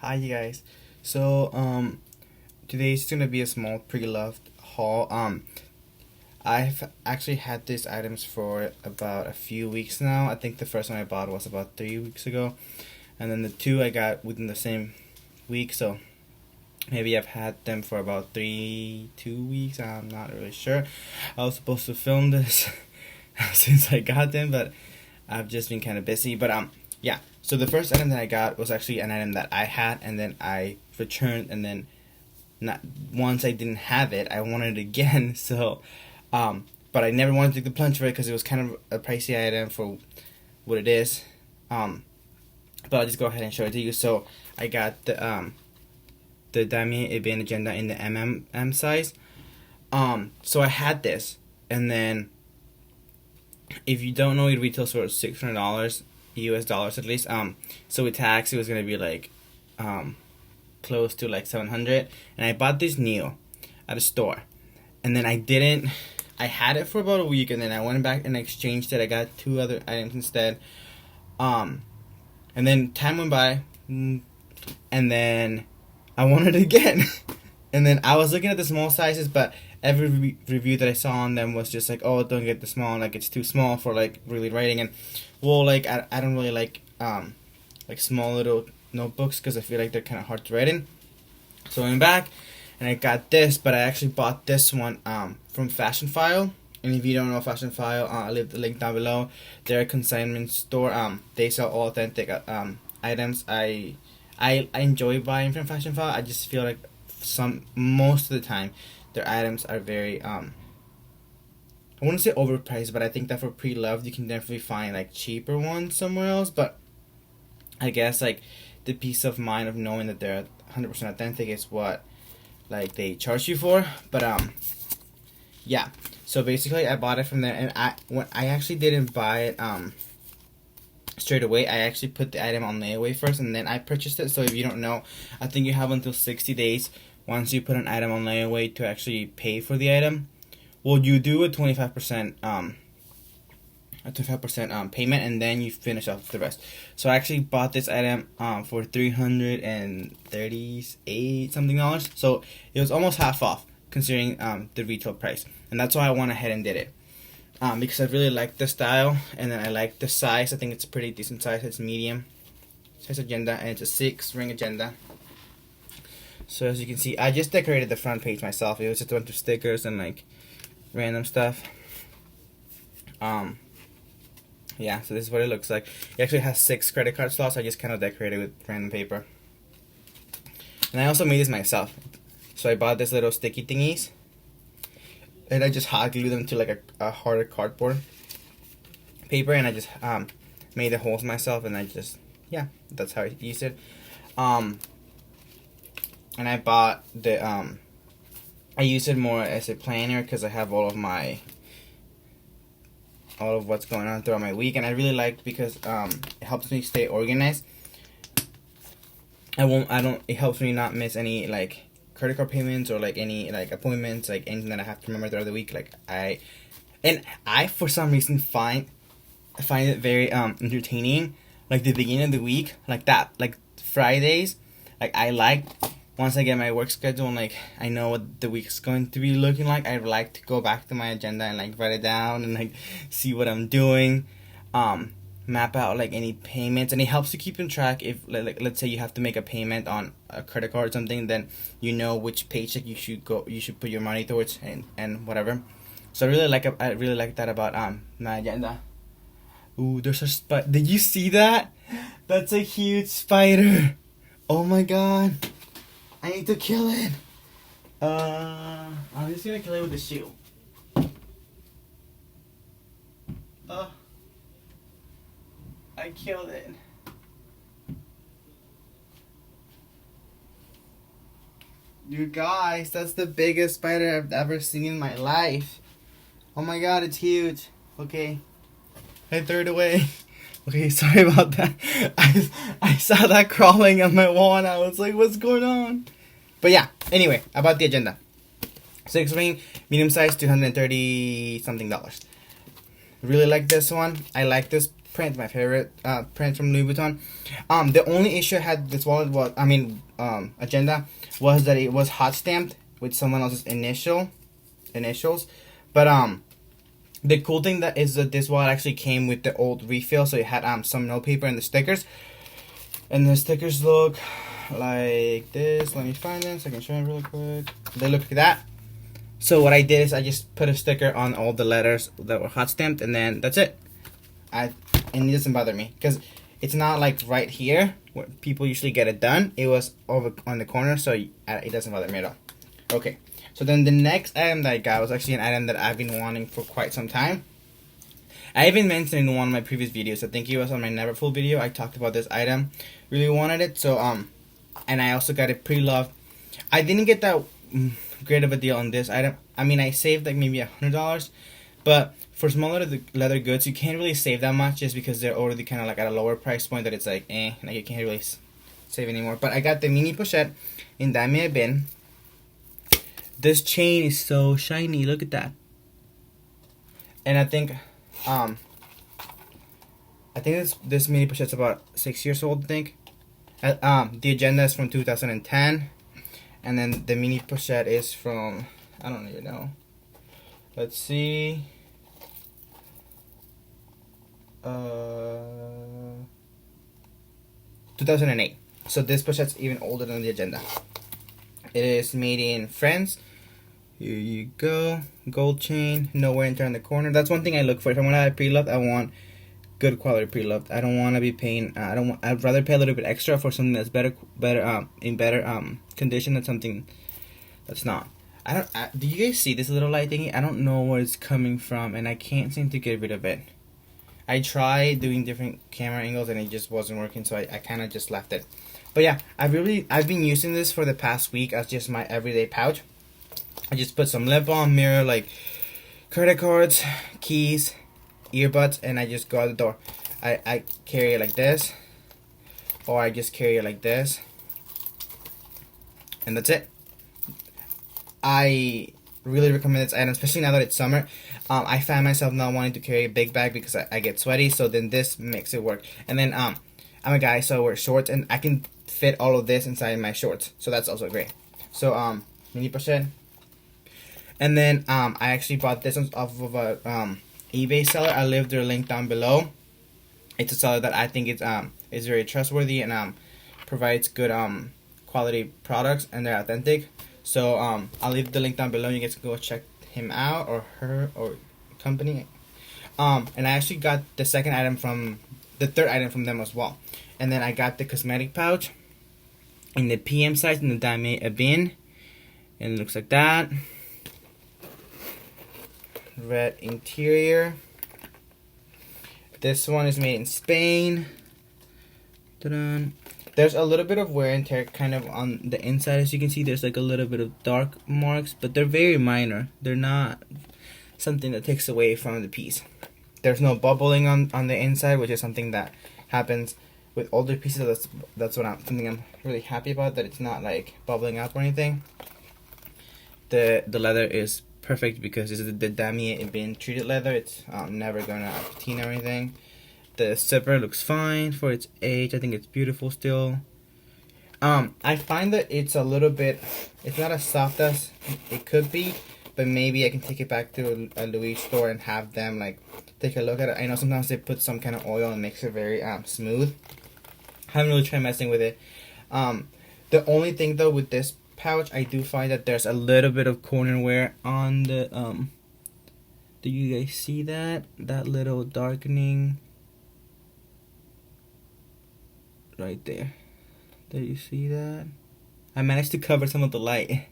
Hi you guys. So today's gonna be a small pre-loved haul. I've actually had these items for about a few weeks now. I think the first one I bought was about 3 weeks ago, and then the two I got within the same week. So maybe I've had them for about 2 weeks. I'm not really sure. I was supposed to film this since I got them, but I've just been kind of busy. But yeah. So the first item that I got was actually an item that I had, and then I returned, and then not once I didn't have it, I wanted it again. So, but I never wanted to take the plunge for it because it was kind of a pricey item for what it is. But I'll just go ahead and show it to you. So I got the Damier Ebene Agenda in the MM size. So I had this, and then if you don't know, it retails for $600. US dollars at least. So with tax, it was gonna be like, close to like 700. And I bought this new at a store, and then I had it for about a week, and then I went back and exchanged it. I got two other items instead. And then time went by, and then I wanted it again. And then I was looking at the small sizes, but every review that I saw on them was just like, oh, don't get the small, like it's too small for like really writing. And well, like I don't really like small little notebooks because I feel like they're kind of hard to write in. So I went back and I got this, but I actually bought this one from Fashion File. And if you don't know Fashion File, I'll leave the link down below. They're a consignment store. They sell all authentic items. I enjoy buying from Fashion File. I just feel like most of the time their items are very I wouldn't say overpriced, but I think that for pre-loved you can definitely find like cheaper ones somewhere else. But I guess like the peace of mind of knowing that they're 100% authentic is what like they charge you for. But yeah, so basically I bought it from there, and I actually didn't buy it straight away. I actually put the item on layaway first, and then I purchased it. So if you don't know, I think you have until 60 days once you put an item on layaway to actually pay for the item. Well, you do a 25% payment, and then you finish off the rest. So I actually bought this item for $338 something dollars. So it was almost half off considering the retail price, and that's why I went ahead and did it. Because I really like the style, and then I like the size. I think it's a pretty decent size. It's medium size agenda, and it's a 6-ring agenda. So as you can see, I just decorated the front page myself. It was just a bunch of stickers and like random stuff. Yeah, so this is what it looks like. It actually has 6 credit card slots. I just kind of decorated with random paper. And I also made this myself. So I bought this little sticky thingies, and I just hot glued them to like a harder cardboard paper, and I just made the holes myself, and I just, yeah, that's how I used it. And I bought the I use it more as a planner because I have all of what's going on throughout my week, and I really like because it helps me stay organized. It helps me not miss any like credit card payments or like any like appointments, like anything that I have to remember throughout the week. Like I for some reason find it very entertaining, like the beginning of the week, like that, like Fridays. Like I like, once I get my work schedule and like I know what the week's going to be looking like, I like to go back to my agenda and like write it down and like see what I'm doing, map out like any payments, and it helps to keep in track. If like let's say you have to make a payment on a credit card or something, then you know which paycheck you should put your money towards, and whatever. So I really like that about my agenda. Ooh, there's a spider. Did you see that? That's a huge spider. Oh my god. I need to kill it. I'm just gonna kill it with the shoe. I killed it. You guys, that's the biggest spider I've ever seen in my life. Oh my god, it's huge. Okay, I threw it away. Okay, sorry about that. I saw that crawling on my wall, and I was like, what's going on? But yeah, anyway, about the agenda. 6-ring, medium size, $230 something. Really like this one. I like this print, my favorite print from Louis Vuitton. The only issue I had this wallet was, agenda, was that it was hot stamped with someone else's initials. But the cool thing that is that this wallet actually came with the old refill, so it had some note paper and the stickers. And the stickers look like this. Let me find them so I can show them really quick. They look like that. So what I did is I just put a sticker on all the letters that were hot stamped, and then that's it. And it doesn't bother me because it's not like right here where people usually get it done. It was over on the corner, so it doesn't bother me at all. Okay, so then the next item that I got was actually an item that I've been wanting for quite some time. I even mentioned in one of my previous videos, I think it was on my Never Full video, I talked about this item. Really wanted it, so and I also got it pre-loved. I didn't get that great of a deal on this item. I mean, I saved like maybe $100, but for smaller leather goods, you can't really save that much just because they're already kind of like at a lower price point that it's like, like you can't really save anymore. But I got the mini pochette in Diamond bin. This chain is so shiny, look at that. And I think this mini pochette's about 6 years old, I think. The agenda is from 2010. And then the mini pochette is from, I don't even know. Let's see. 2008. So this pochette's even older than the agenda. It is made in France. Here you go. Gold chain. No wear and tear in the corner. That's one thing I look for. If I want to have pre-loved, I want good quality pre-loved. I don't want to be paying. I'd rather pay a little bit extra for something that's in better condition than something that's not. Do you guys see this little light thingy? I don't know where it's coming from, and I can't seem to get rid of it. I tried doing different camera angles, and it just wasn't working, so I kind of just left it. But yeah, I've been using this for the past week as just my everyday pouch. I just put some lip balm, mirror, like credit cards, keys, earbuds, and I just go out the door. I carry it like this, or I just carry it like this, and that's it. I really recommend this item, especially now that it's summer. I find myself not wanting to carry a big bag because I get sweaty, so then this makes it work. And then I'm a guy, so I wear shorts, and I can fit all of this inside my shorts, so that's also great. So mini pochette. And then I actually bought this one off of a eBay seller. I'll leave their link down below. It's a seller that I think is very trustworthy and provides good quality products, and they're authentic. So I'll leave the link down below. You guys can go check him out, or her, or company. And I actually got the third item from them as well. And then I got the cosmetic pouch in the PM size in the Diamond bin, and it looks like that. Red interior. This one is made in Spain. Ta-da. There's a little bit of wear and tear kind of on the inside. As you can see, there's like a little bit of dark marks, but they're very minor. They're not something that takes away from the piece. There's no bubbling on the inside, which is something that happens with older pieces. That's something I'm really happy about, that it's not like bubbling up or anything. The leather is perfect because this is the Damier bin treated leather. It's never gonna patina or anything. The zipper looks fine for its age. I think it's beautiful still. I find that it's a little bit, it's not as soft as it could be, but maybe I can take it back to a Louis store and have them like take a look at it. I know sometimes they put some kind of oil and makes it very smooth. I haven't really tried messing with it. The only thing though with this pouch, I do find that there's a little bit of corner wear on the do you guys see that little darkening right there? Do you see that? I managed to cover some of the light.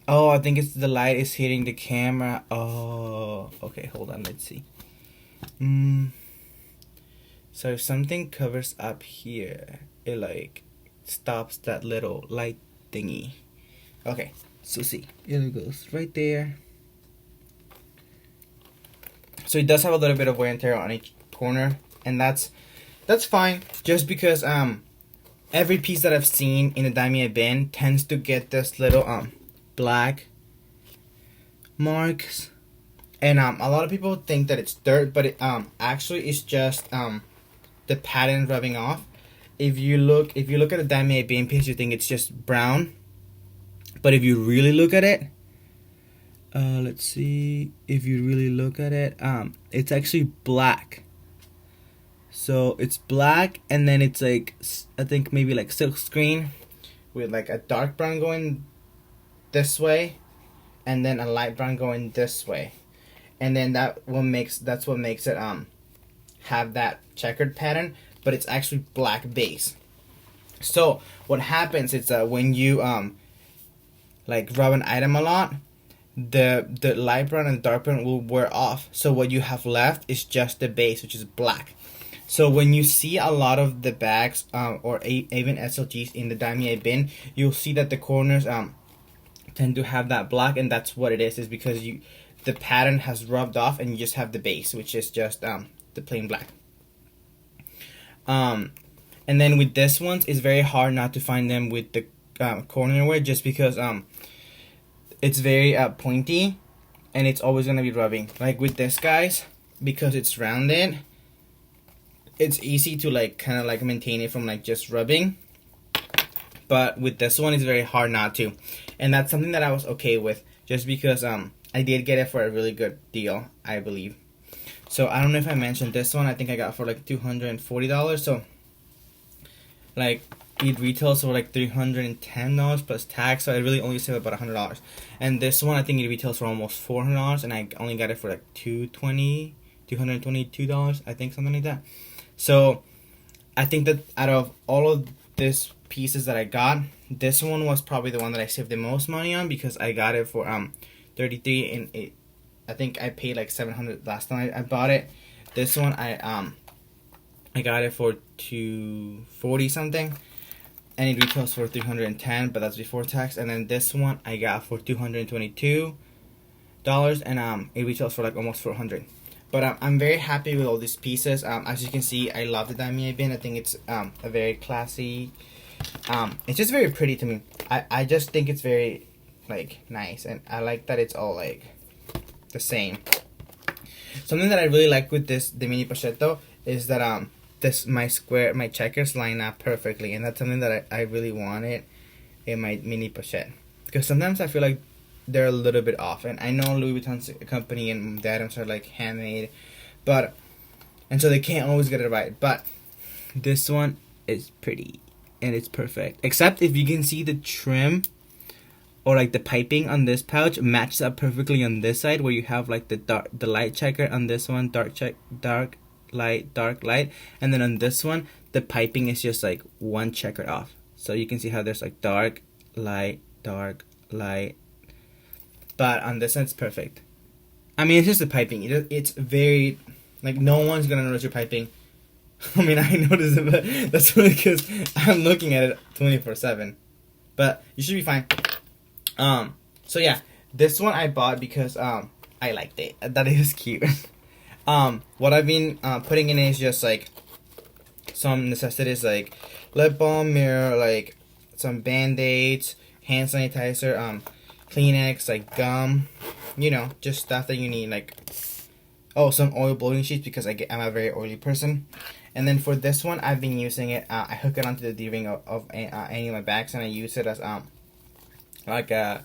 Oh, I think it's the light is hitting the camera. Oh, okay, hold on, let's see. So if something covers up here, it like stops that little light thingy. Okay, so see, here it goes right there. So it does have a little bit of wear and tear on each corner, and that's fine, just because every piece that I've seen in the Damier bin tends to get this little black marks, And a lot of people think that it's dirt, but it actually it's just the pattern rubbing off. If you look at the Damier Ebene piece, you think it's just brown, but if you really look at it, let's see. If you really look at it, it's actually black. So it's black, and then it's like, I think maybe like silk screen with like a dark brown going this way, and then a light brown going this way, and then that's what makes it have that checkered pattern, but it's actually black base. So what happens is that when you like rub an item a lot, the light brown and the dark brown will wear off. So what you have left is just the base, which is black. So when you see a lot of the bags or even SLGs in the Damier bin, you'll see that the corners tend to have that black, and that's what it is because the pattern has rubbed off and you just have the base, which is just the plain black. And then with this ones, it's very hard not to find them with the corner wear, just because it's very pointy and it's always gonna be rubbing. Like with this, guys, because it's rounded, it's easy to like kind of like maintain it from like just rubbing. But with this one, it's very hard not to, and that's something that I was okay with, just because I did get it for a really good deal, I believe. So I don't know if I mentioned this one. I think I got for like $240. So like it retails for like $310 plus tax. So I really only saved about $100. And this one, I think it retails for almost $400, and I only got it for like $222. I think, something like that. So I think that out of all of these pieces that I got, this one was probably the one that I saved the most money on, because I got it for $33, and I think I paid like $700 last time I bought it. This one I got it for $240 something, and it retails for $310, but that's before tax. And then this one I got for $222, and it retails for like almost $400. But I'm very happy with all these pieces. As you can see, I love the Damier bin. I think it's a very classy. It's just very pretty to me. I just think it's very like nice, and I like that it's all like the same. Something that I really like with the mini pochette though is that my checkers line up perfectly, and that's something that I really wanted in my mini pochette, because sometimes I feel like they're a little bit off, and I know Louis Vuitton's a company and the items are like handmade, and so they can't always get it right, but this one is pretty and it's perfect, except if you can see the trim or like the piping on this pouch matches up perfectly on this side, where you have like the light checker on this one, dark light, and then on this one the piping is just like one checker off. So you can see how there's like dark light, but on this one it's perfect. I mean, it's just the piping. It's very like, no one's gonna notice your piping. I mean, I noticed it, but that's only because I'm looking at it 24/7. But you should be fine. So yeah, this one I bought because I liked it. That is cute. What I've been putting in is just like some necessities like lip balm, mirror, like some band-aids, hand sanitizer, Kleenex, like gum, you know, just stuff that you need, like, oh, some oil bloating sheets, because I'm a very oily person. And then for this one, I've been using it, I hook it onto the D-ring of any of my bags, and I use it as like a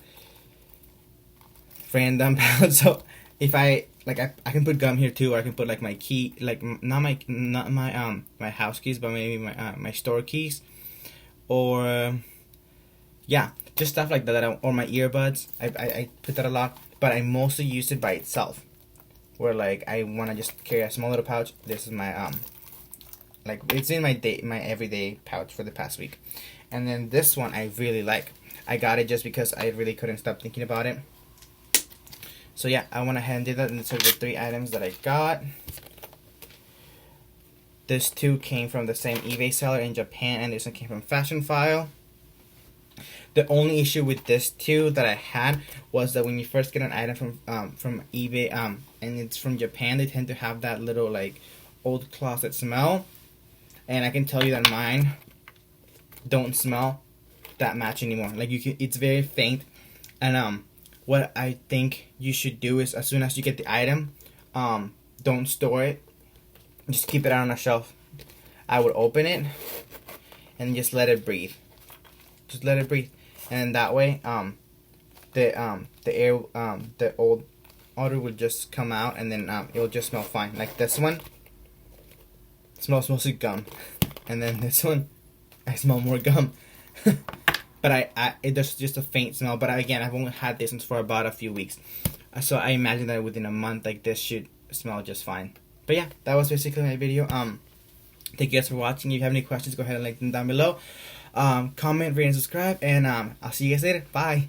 random pouch. So if I can put gum here too, or I can put like my key, like not my house keys, but maybe my store keys, or yeah, just stuff like that. Or my earbuds. I put that a lot, but I mostly use it by itself. Where like I want to just carry a small little pouch. This is my like, it's in my everyday pouch for the past week. And then this one I really like. I got it just because I really couldn't stop thinking about it. So yeah, I went ahead and did that, and these are the 3 items that I got. This 2 came from the same eBay seller in Japan, and this one came from Fashion File. The only issue with this 2 that I had was that when you first get an item from eBay and it's from Japan, they tend to have that little like old closet smell, and I can tell you that mine don't smell that much anymore. Like it's very faint, and what I think you should do is, as soon as you get the item, don't store it. Just keep it out on a shelf. I would open it and just let it breathe. Just let it breathe, and that way, the air, the old odor will just come out, and then it will just smell fine. Like this one, it smells mostly gum, and then this one, I smell more gum. But there's just a faint smell. But again, I've only had this for about a few weeks, so I imagine that within a month, like this should smell just fine. But yeah, that was basically my video. Thank you guys for watching. If you have any questions, go ahead and link them down below. Comment, rate, and subscribe, and I'll see you guys later. Bye.